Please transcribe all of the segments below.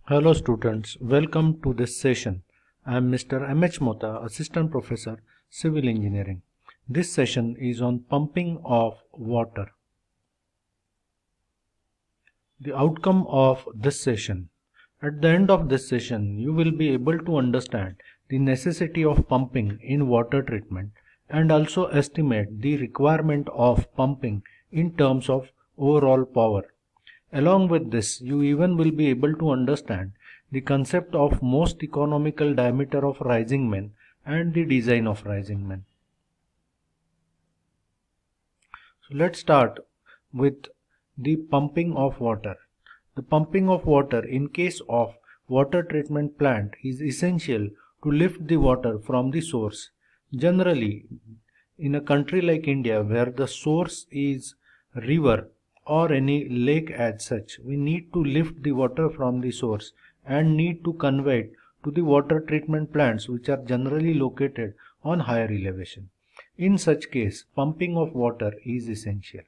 Hello students, welcome to this session. I am Mr. M.H. Mota, Assistant Professor, Civil Engineering. This session is on pumping of water. The outcome of this session. At the end of this session, you will be able to understand the necessity of pumping in water treatment and also estimate the requirement of pumping in terms of overall power. Along with this, you even will be able to understand the concept of most economical diameter of rising main and the design of rising main. So let's start with the pumping of water. The pumping of water in case of water treatment plant is essential to lift the water from the source. Generally, in a country like India where the source is river or any lake as such, we need to lift the water from the source and need to convey it to the water treatment plants which are generally located on higher elevation. In such case, pumping of water is essential.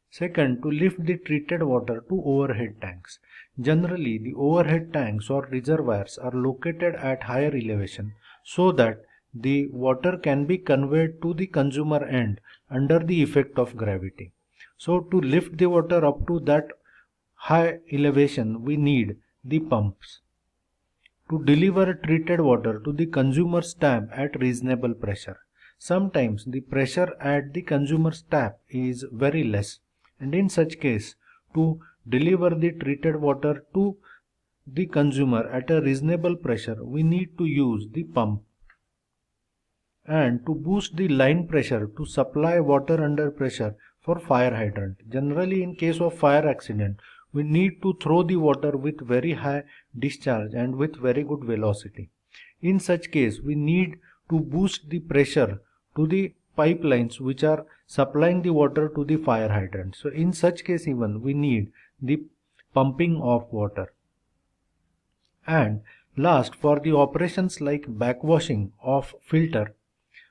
Second, to lift the treated water to overhead tanks. Generally, the overhead tanks or reservoirs are located at higher elevation so that the water can be conveyed to the consumer end under the effect of gravity. So, to lift the water up to that high elevation, we need the pumps. To deliver treated water to the consumer's tap at reasonable pressure. Sometimes the pressure at the consumer's tap is very less, and in such case, to deliver the treated water to the consumer at a reasonable pressure, we need to use the pump. And to boost the line pressure to supply water under pressure for fire hydrant. Generally, in case of fire accident, we need to throw the water with very high discharge and with very good velocity. In such case, we need to boost the pressure to the pipelines which are supplying the water to the fire hydrant. So in such case even we need the pumping of water. And last, for the operations like backwashing of filter,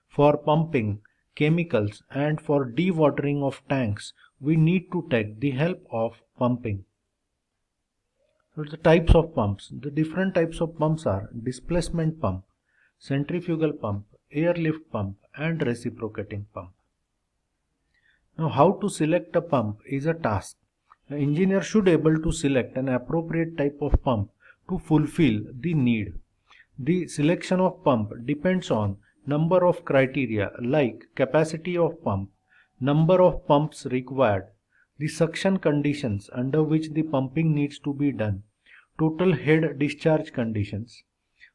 for pumping chemicals and for dewatering of tanks, we need to take the help of pumping. So the types of pumps. The different types of pumps are displacement pump, centrifugal pump, airlift pump and reciprocating pump. Now how to select a pump is a task. An engineer should able to select an appropriate type of pump to fulfill the need. The selection of pump depends on number of criteria like capacity of pump, number of pumps required, the suction conditions under which the pumping needs to be done, total head discharge conditions,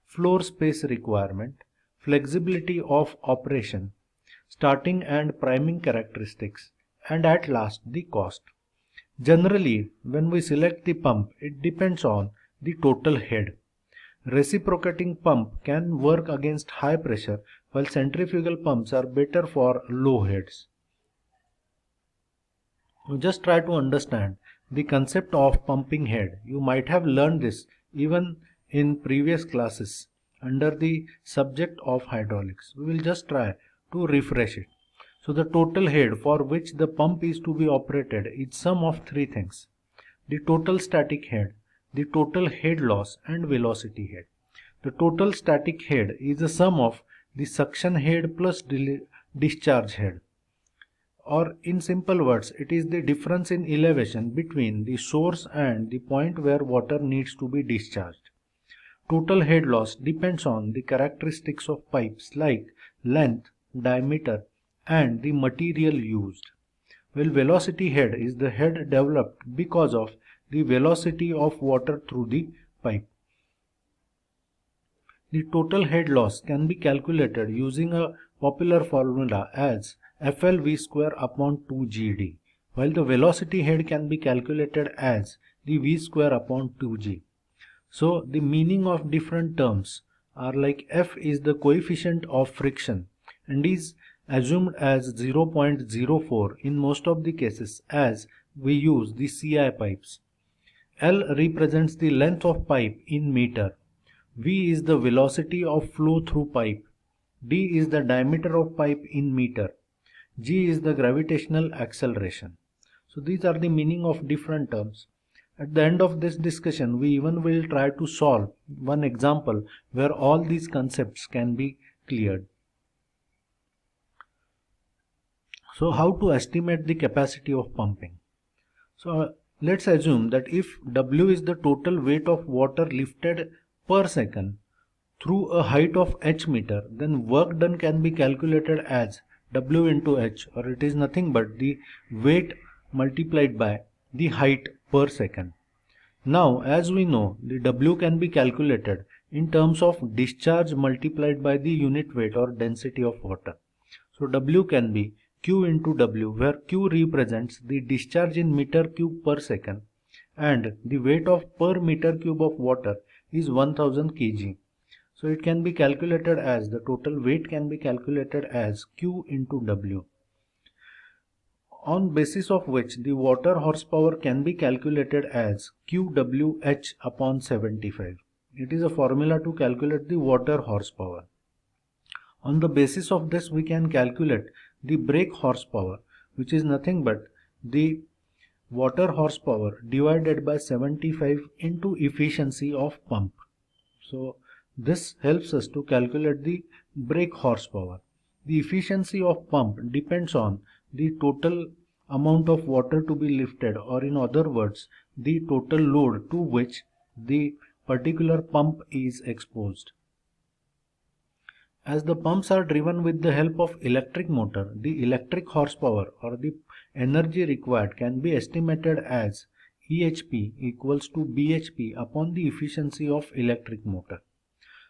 floor space requirement, flexibility of operation, starting and priming characteristics, and at last the cost. Generally, when we select the pump, it depends on the total head. Reciprocating pump can work against high pressure while centrifugal pumps are better for low heads. Now just try to understand the concept of pumping head. You might have learned this even in previous classes under the subject of hydraulics. We will just try to refresh it. So the total head for which the pump is to be operated is sum of three things: the total static head, the total head loss and velocity head. The total static head is the sum of the suction head plus discharge head. Or in simple words, it is the difference in elevation between the source and the point where water needs to be discharged. Total head loss depends on the characteristics of pipes like length, diameter and the material used. Well, velocity head is the head developed because of the velocity of water through the pipe. The total head loss can be calculated using a popular formula as FLV square upon 2GD, while the velocity head can be calculated as the V square upon 2G. So the meaning of different terms are like F is the coefficient of friction and is assumed as 0.04 in most of the cases as we use the CI pipes. L represents the length of pipe in meter. V is the velocity of flow through pipe. D is the diameter of pipe in meter. G is the gravitational acceleration. So these are the meaning of different terms. At the end of this discussion, we even will try to solve one example where all these concepts can be cleared. So how to estimate the capacity of pumping? So let's assume that if W is the total weight of water lifted per second through a height of h meter, then work done can be calculated as W into h, or it is nothing but the weight multiplied by the height per second. Now, as we know, the W can be calculated in terms of discharge multiplied by the unit weight or density of water. So W can be Q into W, where Q represents the discharge in meter cube per second and the weight of per meter cube of water is 1000 kg. So it can be calculated as, the total weight can be calculated as Q into W, on basis of which the water horsepower can be calculated as QWH upon 75. It is a formula to calculate the water horsepower. On the basis of this, we can calculate the brake horsepower, which is nothing but the water horsepower divided by 75 into efficiency of pump. So this helps us to calculate the brake horsepower. The efficiency of pump depends on the total amount of water to be lifted, or in other words, the total load to which the particular pump is exposed. As the pumps are driven with the help of electric motor, the electric horsepower or the energy required can be estimated as EHP equals to BHP upon the efficiency of electric motor.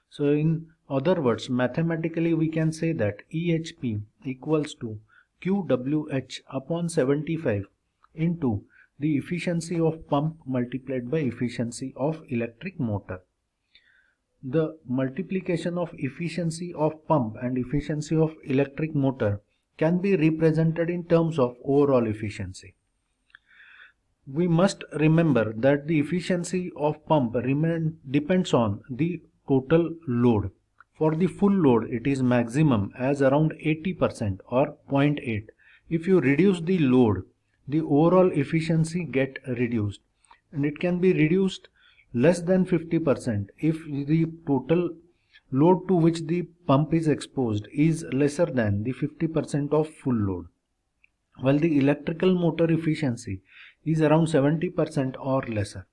So in other words, mathematically we can say that EHP equals to QWH upon 75 into the efficiency of pump multiplied by efficiency of electric motor. The multiplication of efficiency of pump and efficiency of electric motor can be represented in terms of overall efficiency. We must remember that the efficiency of pump depends on the total load. For the full load, it is maximum as around 80% or 0.8. If you reduce the load, the overall efficiency get reduced, and it can be reduced less than 50% if the total load to which the pump is exposed is lesser than the 50% of full load, while the electrical motor efficiency is around 70% or lesser.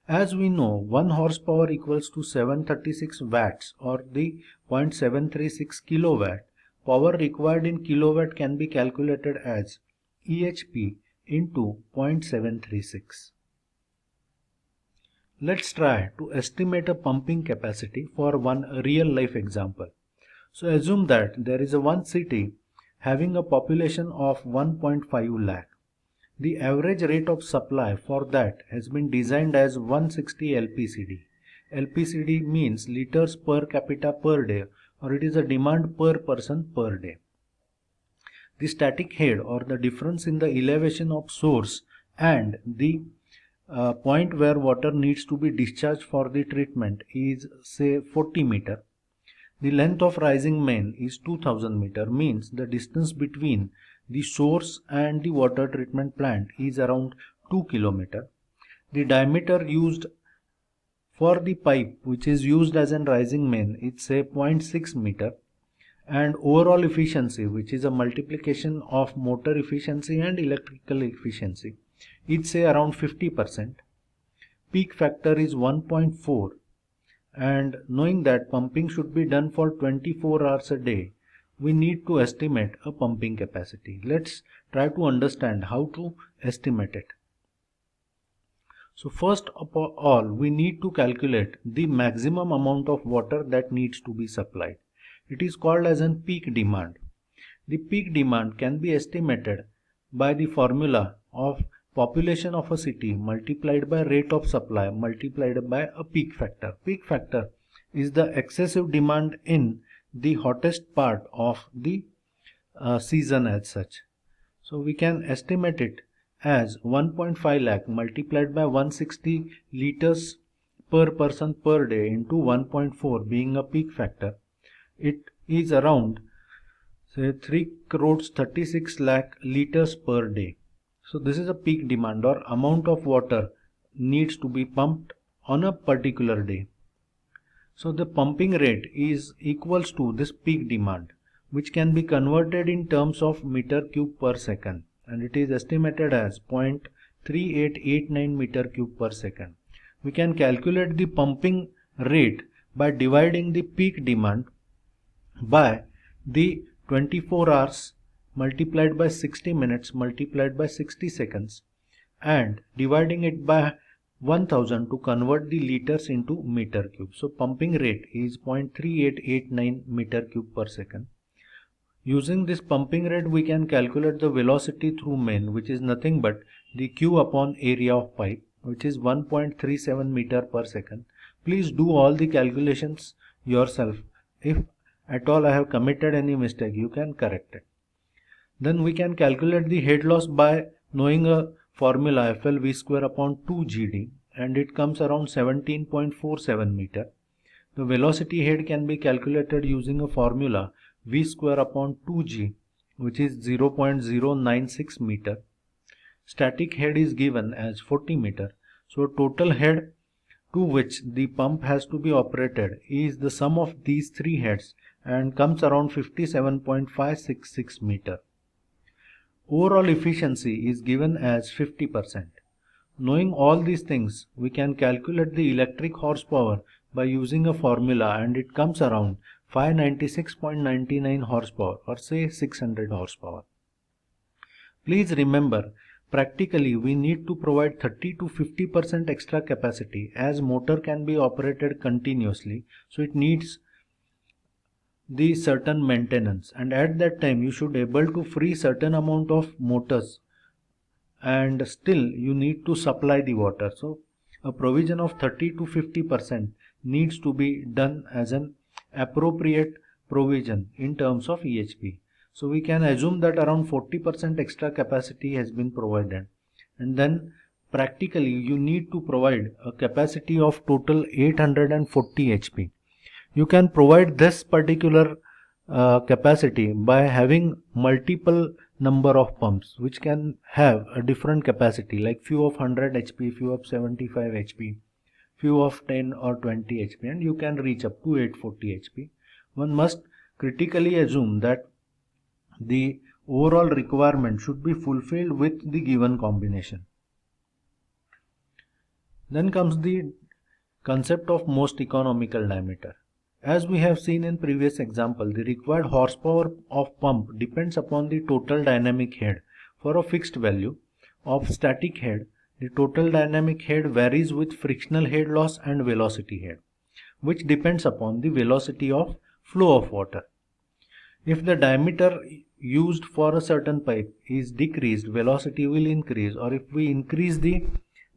As we know, 1 horsepower equals to 736 watts or the 0.736 kilowatt. Power required in kilowatt can be calculated as EHP into 0.736. Let's try to estimate a pumping capacity for one real life example. So assume that there is one city having a population of 1.5 lakh. The average rate of supply for that has been designed as 160 LPCD. LPCD means liters per capita per day, or it is a demand per person per day. The static head, or the difference in the elevation of source and the point where water needs to be discharged for the treatment is say 40 meter. The length of rising main is 2000 meter, means the distance between the source and the water treatment plant is around 2 km. The diameter used for the pipe which is used as an rising main is say 0.6 meter, and overall efficiency, which is a multiplication of motor efficiency and electrical efficiency, it's say around 50%. Peak factor is 1.4, and knowing that pumping should be done for 24 hours a day, we need to estimate a pumping capacity. Let's try to understand how to estimate it. So first of all, we need to calculate the maximum amount of water that needs to be supplied. It is called as a peak demand. The peak demand can be estimated by the formula of population of a city multiplied by rate of supply multiplied by a peak factor. Peak factor is the excessive demand in the hottest part of the season as such. So we can estimate it as 1.5 lakh multiplied by 160 liters per person per day into 1.4 being a peak factor. It is around say 3 crores 36 lakh liters per day. So this is a peak demand or amount of water needs to be pumped on a particular day. So the pumping rate is equals to this peak demand, which can be converted in terms of meter cube per second, and it is estimated as 0.3889 meter cube per second. We can calculate the pumping rate by dividing the peak demand by the 24 hours multiplied by 60 minutes multiplied by 60 seconds and dividing it by 1000 to convert the liters into meter cube. So pumping rate is 0.3889 meter cube per second. Using this pumping rate, we can calculate the velocity through main, which is nothing but the Q upon area of pipe, which is 1.37 meter per second. Please do all the calculations yourself. If at all I have committed any mistake, you can correct it. Then we can calculate the head loss by knowing a formula FLV square upon 2 GD, and it comes around 17.47 meter. The velocity head can be calculated using a formula V square upon 2G, which is 0.096 meter. Static head is given as 40 meter. So total head to which the pump has to be operated is the sum of these three heads and comes around 57.566 meter. Overall efficiency is given as 50%. Knowing all these things, we can calculate the electric horsepower by using a formula, and it comes around 596.99 horsepower, or say 600 horsepower. Please remember, practically we need to provide 30 to 50% extra capacity, as motor can be operated continuously, so it needs the certain maintenance, and at that time you should able to free certain amount of motors, and still you need to supply the water. So a provision of 30 to 50% needs to be done as an appropriate provision in terms of EHP. So we can assume that around 40% extra capacity has been provided, and then practically you need to provide a capacity of total 840 HP. You can provide this particular capacity by having multiple number of pumps which can have a different capacity, like few of 100 HP, few of 75 HP, few of 10 or 20 HP, and you can reach up to 840 HP. One must critically assume that the overall requirement should be fulfilled with the given combination. Then comes the concept of most economical diameter. As we have seen in previous example, the required horsepower of pump depends upon the total dynamic head. For a fixed value of static head, the total dynamic head varies with frictional head loss and velocity head, which depends upon the velocity of flow of water. If the diameter used for a certain pipe is decreased, velocity will increase, or if we increase the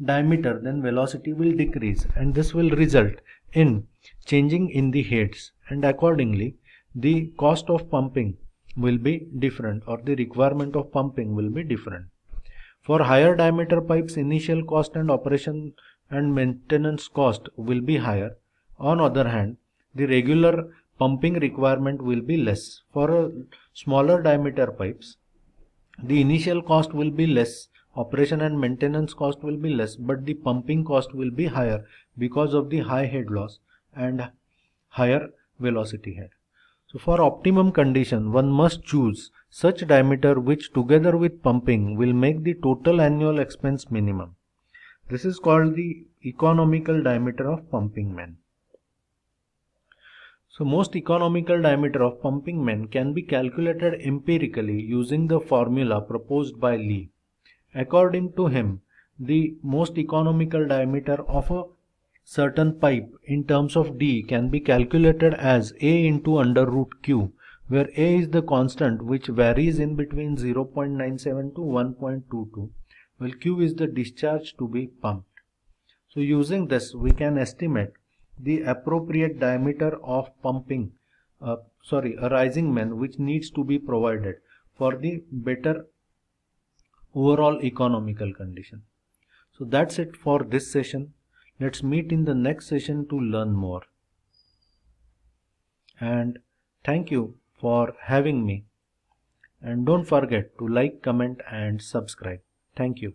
diameter, then velocity will decrease, and this will result in changing in the heads, and accordingly the cost of pumping will be different, or the requirement of pumping will be different. For higher diameter pipes, initial cost and operation and maintenance cost will be higher. On other hand, the regular pumping requirement will be less. For smaller diameter pipes, the initial cost will be less, operation and maintenance cost will be less, but the pumping cost will be higher because of the high head loss and higher velocity head. So for optimum condition, one must choose such diameter which together with pumping will make the total annual expense minimum. This is called the economical diameter of pumping main. So most economical diameter of pumping main can be calculated empirically using the formula proposed by Lee. According to him, the most economical diameter of a certain pipe in terms of D can be calculated as A into under root Q, where A is the constant which varies in between 0.97 to 1.22, while Q is the discharge to be pumped. So using this, we can estimate the appropriate diameter of pumping, a rising main, which needs to be provided for the better overall economical condition. So that's it for this session. Let's meet in the next session to learn more. And thank you for having me. And don't forget to like, comment and subscribe. Thank you.